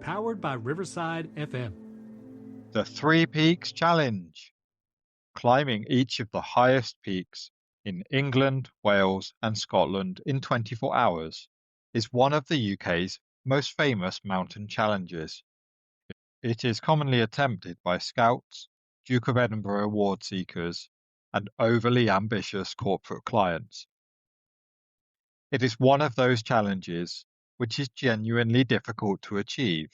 powered by Riverside FM. The Three Peaks Challenge. Climbing each of the highest peaks in England, Wales, and Scotland in 24 hours is one of the UK's most famous mountain challenges. It is commonly attempted by scouts, Duke of Edinburgh award seekers, and overly ambitious corporate clients. It is one of those challenges which is genuinely difficult to achieve.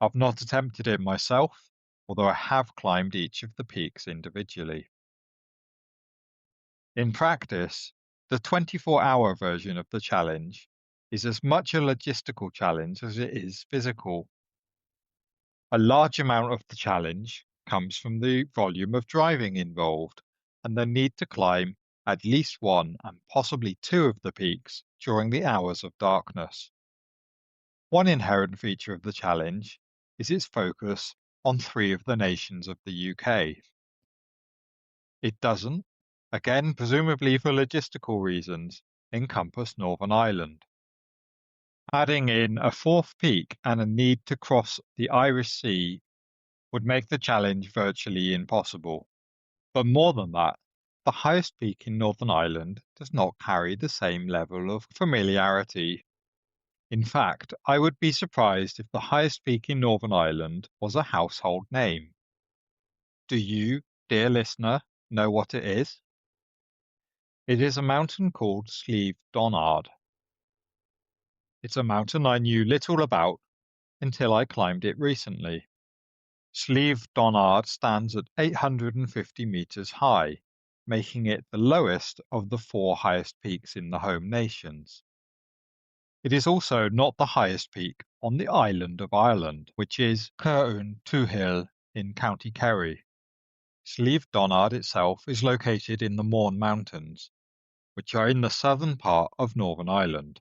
I've not attempted it myself, although I have climbed each of the peaks individually. In practice, the 24-hour version of the challenge is as much a logistical challenge as it is physical. A large amount of the challenge comes from the volume of driving involved and the need to climb at least one and possibly two of the peaks during the hours of darkness. One inherent feature of the challenge is its focus on three of the nations of the UK. It doesn't, again presumably for logistical reasons, encompass Northern Ireland. Adding in a fourth peak and a need to cross the Irish Sea would make the challenge virtually impossible. But more than that, the highest peak in Northern Ireland does not carry the same level of familiarity. In fact, I would be surprised if the highest peak in Northern Ireland was a household name. Do you, dear listener, know what it is? It is a mountain called Slieve Donard. It's a mountain I knew little about until I climbed it recently. Slieve Donard stands at 850 metres high, making it the lowest of the four highest peaks in the home nations. It is also not the highest peak on the island of Ireland, which is Curwen Tuhill in County Kerry. Slieve Donard itself is located in the Mourne Mountains, which are in the southern part of Northern Ireland,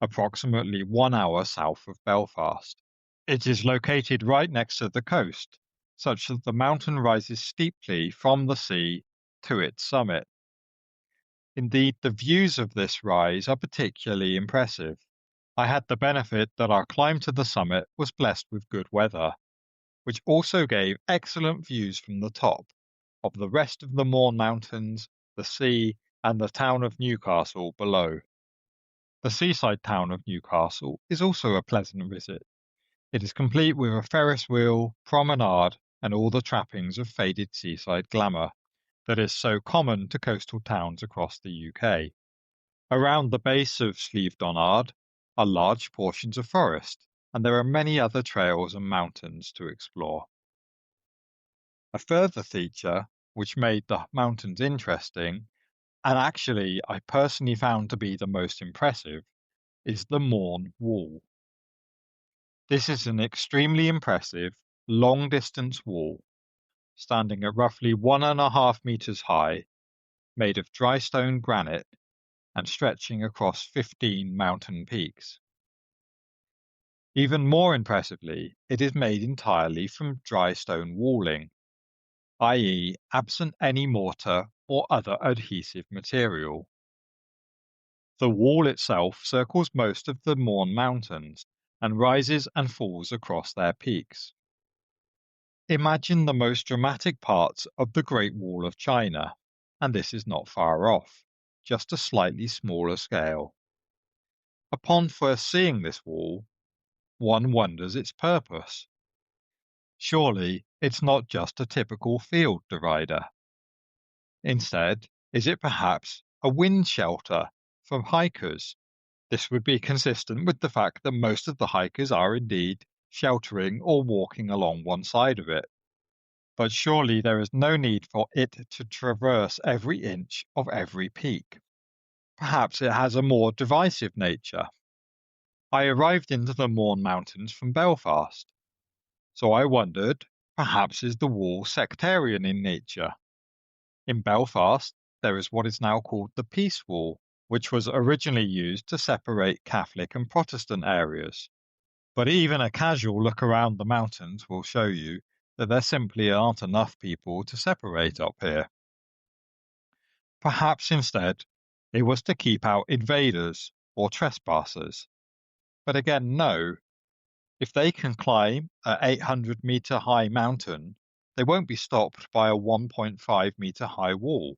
approximately 1 hour south of Belfast. It is located right next to the coast, such that the mountain rises steeply from the sea to its summit. Indeed, the views of this rise are particularly impressive. I had the benefit that our climb to the summit was blessed with good weather, which also gave excellent views from the top of the rest of the Mourne Mountains, the sea, and the town of Newcastle below. The seaside town of Newcastle is also a pleasant visit. It is complete with a Ferris wheel, promenade, and all the trappings of faded seaside glamour that is so common to coastal towns across the UK. Around the base of Slieve Donard are large portions of forest, and there are many other trails and mountains to explore. A further feature, which made the mountains interesting, and actually I personally found to be the most impressive, is the Mourne Wall. This is an extremely impressive, long-distance wall, standing at roughly 1.5 meters high, made of dry stone granite, and stretching across 15 mountain peaks. Even more impressively, it is made entirely from dry stone walling, i.e. absent any mortar or other adhesive material. The wall itself circles most of the Mourne Mountains and rises and falls across their peaks. Imagine the most dramatic parts of the Great Wall of China, and this is not far off, just a slightly smaller scale. Upon first seeing this wall, one wonders its purpose. Surely it's not just a typical field divider. Instead, is it perhaps a wind shelter for hikers? This would be consistent with the fact that most of the hikers are indeed sheltering or walking along one side of it. But surely there is no need for it to traverse every inch of every peak. Perhaps it has a more divisive nature. I arrived into the Mourne Mountains from Belfast, so I wondered, perhaps is the wall sectarian in nature? In Belfast, there is what is now called the Peace Wall, which was originally used to separate Catholic and Protestant areas. But even a casual look around the mountains will show you that there simply aren't enough people to separate up here. Perhaps instead, it was to keep out invaders or trespassers. But again, no. If they can climb an 800-meter high mountain, they won't be stopped by a 1.5-meter high wall.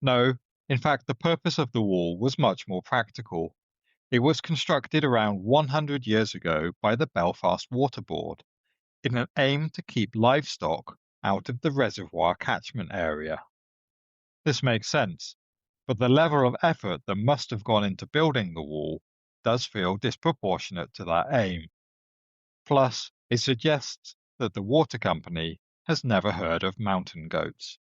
No, in fact, the purpose of the wall was much more practical. It was constructed around 100 years ago by the Belfast Water Board in an aim to keep livestock out of the reservoir catchment area. This makes sense, but the level of effort that must have gone into building the wall does feel disproportionate to that aim. Plus, it suggests that the water company has never heard of mountain goats.